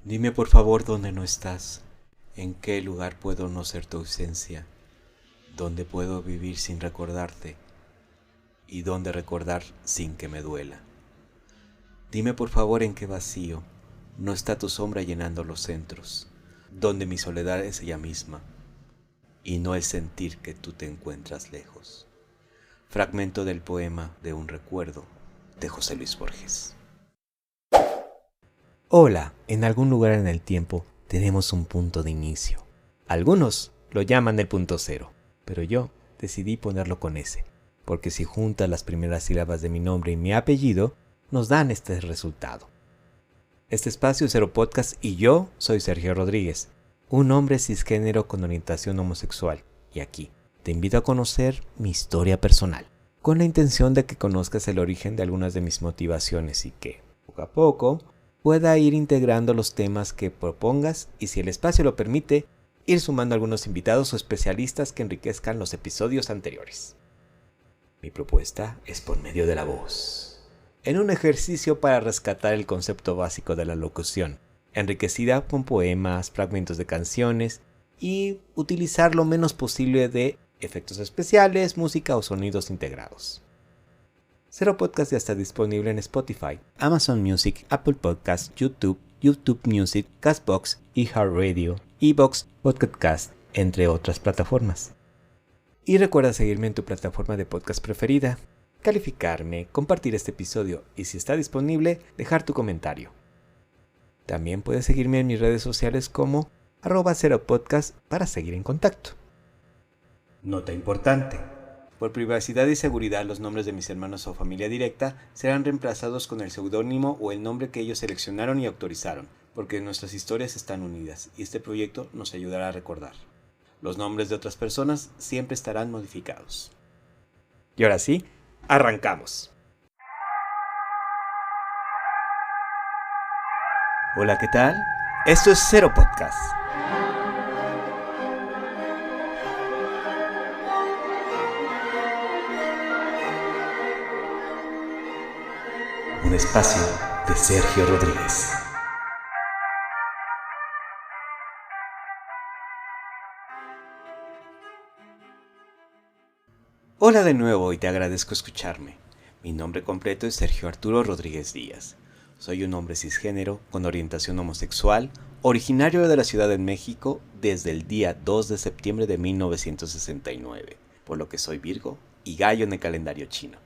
Dime por favor dónde no estás, en qué lugar puedo no ser tu ausencia, dónde puedo vivir sin recordarte y dónde recordar sin que me duela. Dime por favor en qué vacío no está tu sombra llenando los centros, donde mi soledad es ella misma y no el sentir que tú te encuentras lejos. Fragmento del poema de un recuerdo de José Luis Borges. Hola, en algún lugar en el tiempo tenemos un punto de inicio. Algunos lo llaman el punto cero, pero yo decidí ponerlo con S, porque si juntas las primeras sílabas de mi nombre y mi apellido, nos dan este resultado. Este espacio es Cero Podcast y yo soy Sergio Rodríguez, un hombre cisgénero con orientación homosexual, y aquí te invito a conocer mi historia personal, con la intención de que conozcas el origen de algunas de mis motivaciones y que, poco a poco, pueda ir integrando los temas que propongas y, si el espacio lo permite, ir sumando algunos invitados o especialistas que enriquezcan los episodios anteriores. Mi propuesta es por medio de la voz, en un ejercicio para rescatar el concepto básico de la locución, enriquecida con poemas, fragmentos de canciones y utilizar lo menos posible de efectos especiales, música o sonidos integrados. Cero Podcast ya está disponible en Spotify, Amazon Music, Apple Podcasts, YouTube Music, Castbox, iHeartRadio, iVoox, Pocket Cast, entre otras plataformas. Y recuerda seguirme en tu plataforma de podcast preferida, calificarme, compartir este episodio y, si está disponible, dejar tu comentario. También puedes seguirme en mis redes sociales como @ceropodcast para seguir en contacto. Nota importante. Por privacidad y seguridad, los nombres de mis hermanos o familia directa serán reemplazados con el seudónimo o el nombre que ellos seleccionaron y autorizaron, porque nuestras historias están unidas y este proyecto nos ayudará a recordar. Los nombres de otras personas siempre estarán modificados. Y ahora sí, arrancamos. Hola, ¿qué tal? Esto es Cero Podcast. Un espacio de Sergio Rodríguez. Hola de nuevo y te agradezco escucharme. Mi nombre completo es Sergio Arturo Rodríguez Díaz. Soy un hombre cisgénero con orientación homosexual, originario de la Ciudad de México desde el día 2 de septiembre de 1969, por lo que soy Virgo y Gallo en el calendario chino.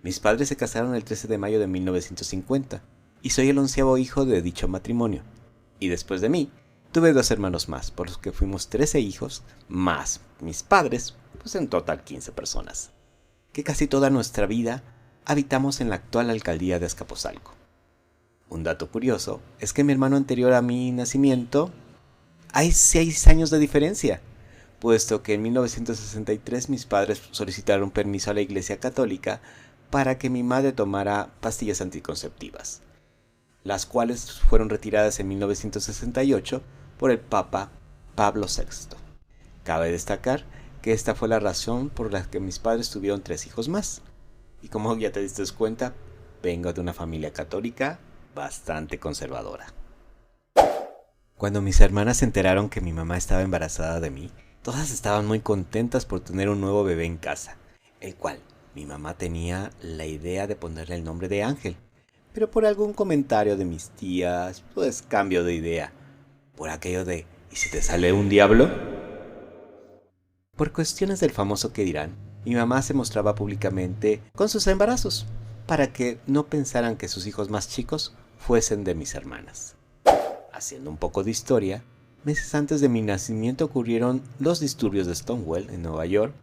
Mis padres se casaron el 13 de mayo de 1950 y soy el 11º hijo de dicho matrimonio. Y después de mí, tuve 2 hermanos más, por los que fuimos 13 hijos, más mis padres, pues en total 15 personas, que casi toda nuestra vida habitamos en la actual alcaldía de Azcapotzalco. Un dato curioso es que mi hermano anterior a mi nacimiento hay 6 años de diferencia, puesto que en 1963 mis padres solicitaron permiso a la Iglesia Católica para que mi madre tomara pastillas anticonceptivas, las cuales fueron retiradas en 1968 por el Papa Pablo VI. Cabe destacar que esta fue la razón por la que mis padres tuvieron 3 hijos más. Y como ya te diste cuenta, vengo de una familia católica bastante conservadora. Cuando mis hermanas se enteraron que mi mamá estaba embarazada de mí, todas estaban muy contentas por tener un nuevo bebé en casa, el cual mi mamá tenía la idea de ponerle el nombre de Ángel, pero por algún comentario de mis tías, pues cambio de idea, por aquello de ¿y si te sale un diablo? Por cuestiones del famoso que dirán, mi mamá se mostraba públicamente con sus embarazos, para que no pensaran que sus hijos más chicos fuesen de mis hermanas. Haciendo un poco de historia, meses antes de mi nacimiento ocurrieron los disturbios de Stonewall en Nueva York,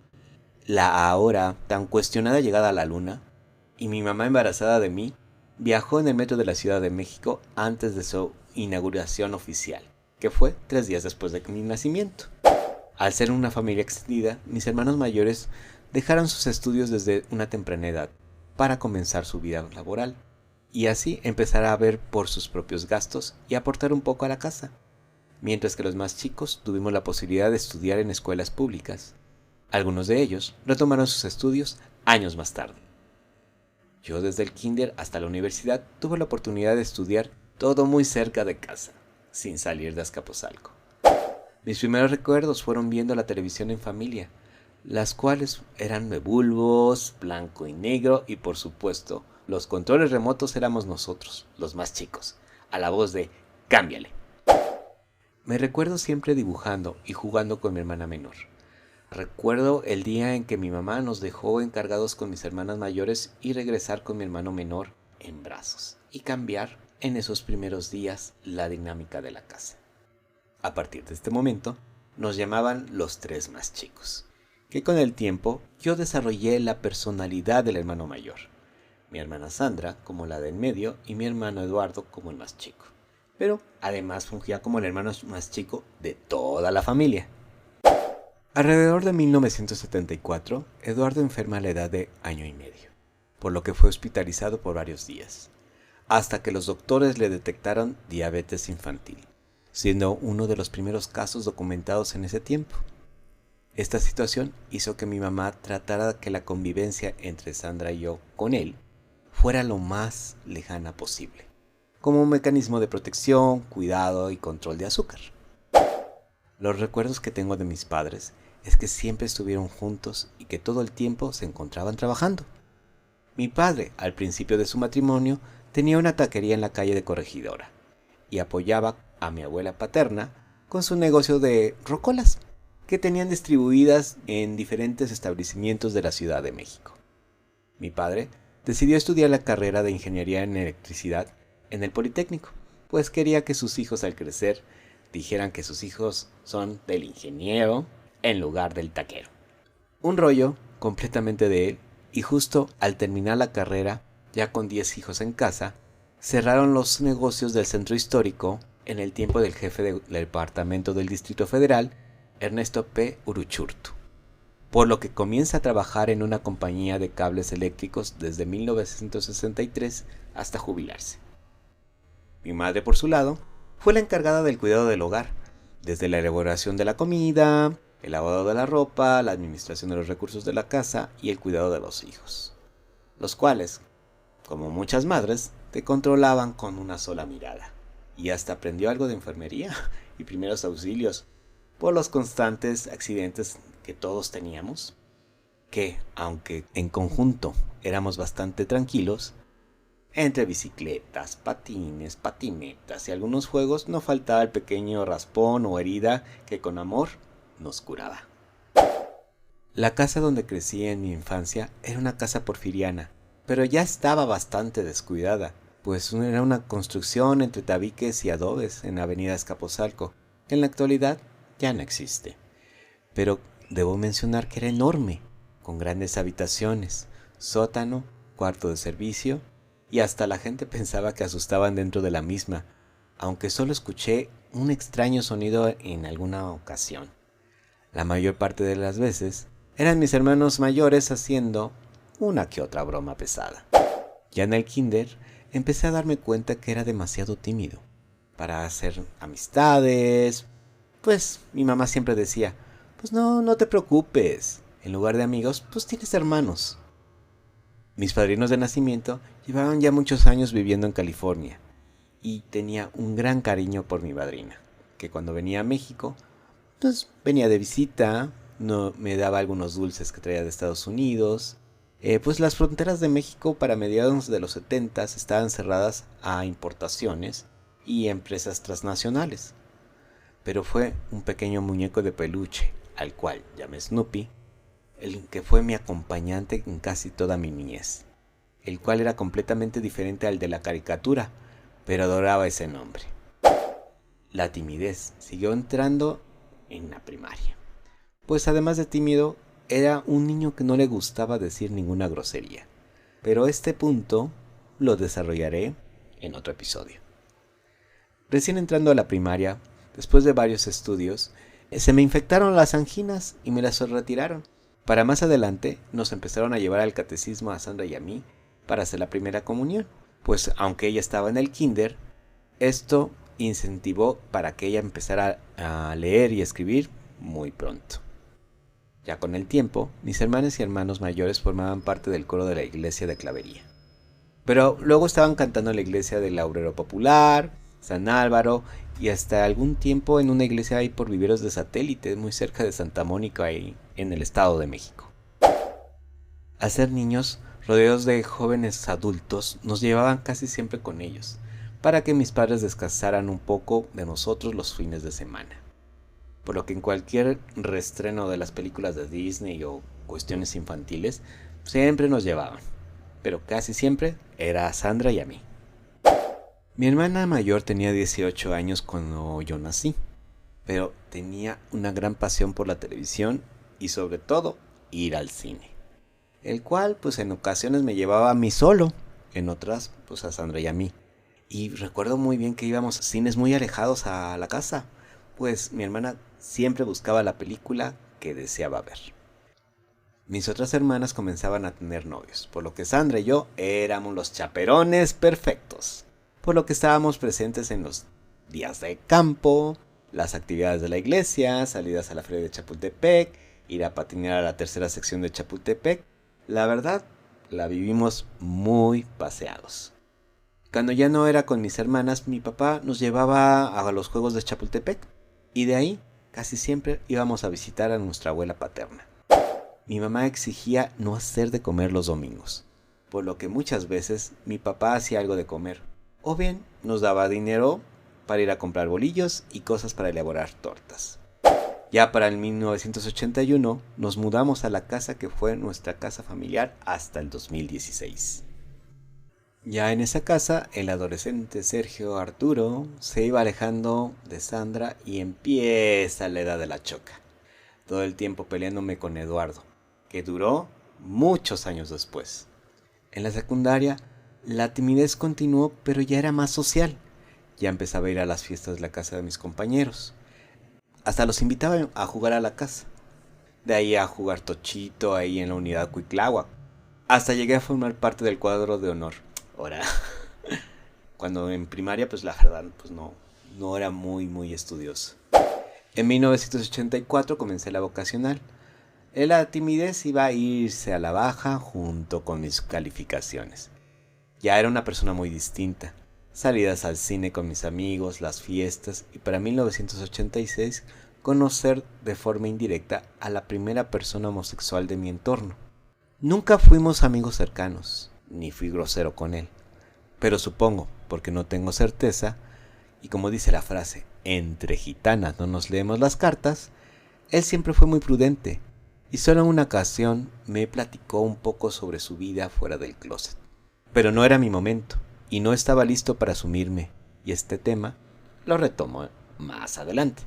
la ahora tan cuestionada llegada a la luna, y mi mamá embarazada de mí viajó en el metro de la Ciudad de México antes de su inauguración oficial, que fue 3 días después de mi nacimiento. Al ser una familia extendida, mis hermanos mayores dejaron sus estudios desde una temprana edad para comenzar su vida laboral, y así empezar a ver por sus propios gastos y aportar un poco a la casa, mientras que los más chicos tuvimos la posibilidad de estudiar en escuelas públicas. Algunos de ellos retomaron sus estudios años más tarde. Yo desde el kinder hasta la universidad tuve la oportunidad de estudiar todo muy cerca de casa, sin salir de Azcapotzalco. Mis primeros recuerdos fueron viendo la televisión en familia, las cuales eran de bulbos, blanco y negro, y por supuesto, los controles remotos éramos nosotros, los más chicos, a la voz de "cámbiale". Me recuerdo siempre dibujando y jugando con mi hermana menor. Recuerdo el día en que mi mamá nos dejó encargados con mis hermanas mayores y regresar con mi hermano menor en brazos y cambiar en esos primeros días la dinámica de la casa. A partir de este momento nos llamaban los tres más chicos, que con el tiempo yo desarrollé la personalidad del hermano mayor, mi hermana Sandra como la del medio y mi hermano Eduardo como el más chico, pero además fungía como el hermano más chico de toda la familia. Alrededor de 1974, Eduardo enferma a la edad de 1.5 años, por lo que fue hospitalizado por varios días, hasta que los doctores le detectaron diabetes infantil, siendo uno de los primeros casos documentados en ese tiempo. Esta situación hizo que mi mamá tratara que la convivencia entre Sandra y yo con él fuera lo más lejana posible, como un mecanismo de protección, cuidado y control de azúcar. Los recuerdos que tengo de mis padres es que siempre estuvieron juntos y que todo el tiempo se encontraban trabajando. Mi padre, al principio de su matrimonio, tenía una taquería en la calle de Corregidora y apoyaba a mi abuela paterna con su negocio de rocolas, que tenían distribuidas en diferentes establecimientos de la Ciudad de México. Mi padre decidió estudiar la carrera de Ingeniería en Electricidad en el Politécnico, pues quería que sus hijos al crecer dijeran que sus hijos son del ingeniero en lugar del taquero. Un rollo completamente de él, y justo al terminar la carrera, ya con 10 hijos en casa, cerraron los negocios del centro histórico en el tiempo del jefe del departamento del Distrito Federal, Ernesto P. Uruchurtu, por lo que comienza a trabajar en una compañía de cables eléctricos desde 1963 hasta jubilarse. Mi madre, por su lado, fue la encargada del cuidado del hogar, desde la elaboración de la comida, el lavado de la ropa, la administración de los recursos de la casa y el cuidado de los hijos, los cuales, como muchas madres, te controlaban con una sola mirada, y hasta aprendió algo de enfermería y primeros auxilios por los constantes accidentes que todos teníamos, que, aunque en conjunto éramos bastante tranquilos, entre bicicletas, patines, patinetas y algunos juegos no faltaba el pequeño raspón o herida que con amor nos curaba. La casa donde crecí en mi infancia era una casa porfiriana, pero ya estaba bastante descuidada, pues era una construcción entre tabiques y adobes en la avenida Azcapotzalco, que en la actualidad ya no existe. Pero debo mencionar que era enorme, con grandes habitaciones, sótano, cuarto de servicio, y hasta la gente pensaba que asustaban dentro de la misma, aunque solo escuché un extraño sonido en alguna ocasión. La mayor parte de las veces eran mis hermanos mayores haciendo una que otra broma pesada. Ya en el kinder empecé a darme cuenta que era demasiado tímido para hacer amistades. Pues mi mamá siempre decía, pues no te preocupes, en lugar de amigos, pues tienes hermanos. Mis padrinos de nacimiento llevaban ya muchos años viviendo en California y tenía un gran cariño por mi madrina, que cuando venía a México, pues venía de visita, no, me daba algunos dulces que traía de Estados Unidos. Pues las fronteras de México para mediados de los 70 estaban cerradas a importaciones y empresas transnacionales. Pero fue un pequeño muñeco de peluche, al cual llamé Snoopy, el que fue mi acompañante en casi toda mi niñez, el cual era completamente diferente al de la caricatura, pero adoraba ese nombre. La timidez siguió entrando en la primaria, pues además de tímido, era un niño que no le gustaba decir ninguna grosería, pero este punto lo desarrollaré en otro episodio. Recién entrando a la primaria, después de varios estudios, se me infectaron las anginas y me las retiraron. Para más adelante nos empezaron a llevar al catecismo a Sandra y a mí para hacer la primera comunión, pues aunque ella estaba en el kinder, esto incentivó para que ella empezara a leer y escribir muy pronto. Ya con el tiempo, mis hermanos y hermanos mayores formaban parte del coro de la iglesia de Clavería. Pero luego estaban cantando en la iglesia del Laurero Popular, San Álvaro y hasta algún tiempo en una iglesia ahí por Viveros de Satélite, muy cerca de Santa Mónica, ahí en el Estado de México. Al ser niños, rodeados de jóvenes adultos, nos llevaban casi siempre con ellos, para que mis padres descansaran un poco de nosotros los fines de semana. Por lo que en cualquier reestreno de las películas de Disney o cuestiones infantiles, siempre nos llevaban, pero casi siempre era a Sandra y a mí. Mi hermana mayor tenía 18 años cuando yo nací, pero tenía una gran pasión por la televisión y sobre todo ir al cine, el cual pues en ocasiones me llevaba a mí solo, en otras pues a Sandra y a mí. Y recuerdo muy bien que íbamos a cines muy alejados a la casa, pues mi hermana siempre buscaba la película que deseaba ver. Mis otras hermanas comenzaban a tener novios, por lo que Sandra y yo éramos los chaperones perfectos, por lo que estábamos presentes en los días de campo, las actividades de la iglesia, salidas a la feria de Chapultepec, ir a patinar a la tercera sección de Chapultepec. La verdad, la vivimos muy paseados. Cuando ya no era con mis hermanas, mi papá nos llevaba a los juegos de Chapultepec y de ahí casi siempre íbamos a visitar a nuestra abuela paterna. Mi mamá exigía no hacer de comer los domingos, por lo que muchas veces mi papá hacía algo de comer, o bien nos daba dinero para ir a comprar bolillos y cosas para elaborar tortas. Ya para el 1981 nos mudamos a la casa que fue nuestra casa familiar hasta el 2016. Ya en esa casa, el adolescente Sergio Arturo se iba alejando de Sandra y empieza la edad de la choca. Todo el tiempo peleándome con Eduardo, que duró muchos años después. En la secundaria, la timidez continuó, pero ya era más social. Ya empezaba a ir a las fiestas de la casa de mis compañeros. Hasta los invitaba a jugar a la casa. De ahí a jugar tochito ahí en la unidad Cuitláhuac. Hasta llegué a formar parte del cuadro de honor. Ahora, cuando en primaria, pues la verdad, pues no era muy estudioso. En 1984 comencé la vocacional. La timidez iba a irse a la baja junto con mis calificaciones. Ya era una persona muy distinta. Salidas al cine con mis amigos, las fiestas y para 1986 conocer de forma indirecta a la primera persona homosexual de mi entorno. Nunca fuimos amigos cercanos, ni fui grosero con él. Pero supongo, porque no tengo certeza, y como dice la frase, entre gitanas no nos leemos las cartas, él siempre fue muy prudente, y solo en una ocasión me platicó un poco sobre su vida fuera del closet. Pero no era mi momento, y no estaba listo para asumirme, y este tema lo retomo más adelante.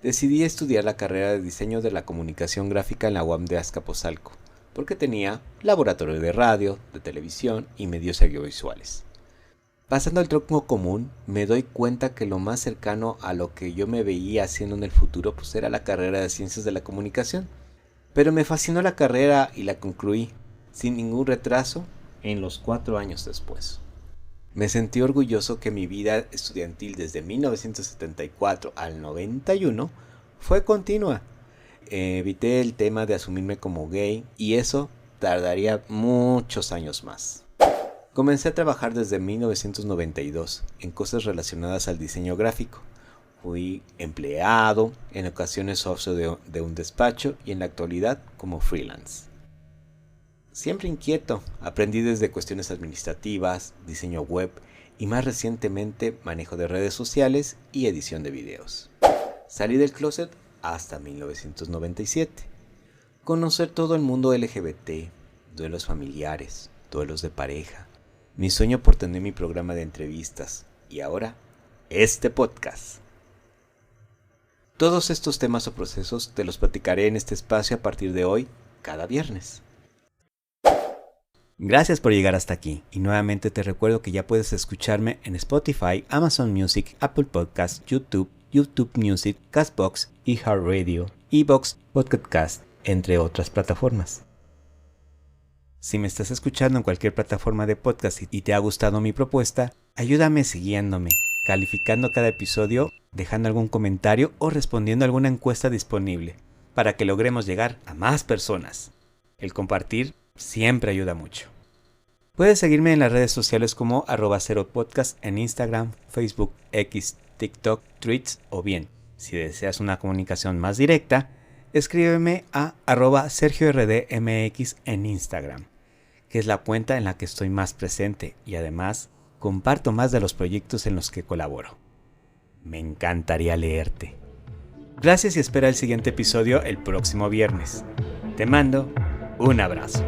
Decidí estudiar la carrera de diseño de la comunicación gráfica en la UAM de Azcapotzalco, porque tenía laboratorio de radio, de televisión y medios audiovisuales. Pasando al tronco común, me doy cuenta que lo más cercano a lo que yo me veía haciendo en el futuro pues era la carrera de ciencias de la comunicación. Pero me fascinó la carrera y la concluí, sin ningún retraso, en los 4 años después. Me sentí orgulloso que mi vida estudiantil desde 1974 al 91 fue continua. Evité el tema de asumirme como gay y eso tardaría muchos años más. Comencé a trabajar desde 1992 en cosas relacionadas al diseño gráfico. Fui empleado, en ocasiones socio de un despacho y en la actualidad como freelance. Siempre inquieto, aprendí desde cuestiones administrativas, diseño web y más recientemente manejo de redes sociales y edición de videos. Salí del closet hasta 1997. Conocer todo el mundo LGBT, duelos familiares, duelos de pareja, mi sueño por tener mi programa de entrevistas y ahora este podcast. Todos estos temas o procesos te los platicaré en este espacio a partir de hoy, cada viernes. Gracias por llegar hasta aquí y nuevamente te recuerdo que ya puedes escucharme en Spotify, Amazon Music, Apple Podcasts, YouTube Music, Castbox, iHeartRadio, iVoox, Pocket Cast, entre otras plataformas. Si me estás escuchando en cualquier plataforma de podcast y te ha gustado mi propuesta, ayúdame siguiéndome, calificando cada episodio, dejando algún comentario o respondiendo a alguna encuesta disponible, para que logremos llegar a más personas. El compartir siempre ayuda mucho. Puedes seguirme en las redes sociales como @0podcast en Instagram, Facebook, X, TikTok, Tweets o bien, si deseas una comunicación más directa, escríbeme a @SergioRDMX en Instagram, que es la cuenta en la que estoy más presente y además comparto más de los proyectos en los que colaboro. Me encantaría leerte. Gracias y espera el siguiente episodio el próximo viernes. Te mando un abrazo.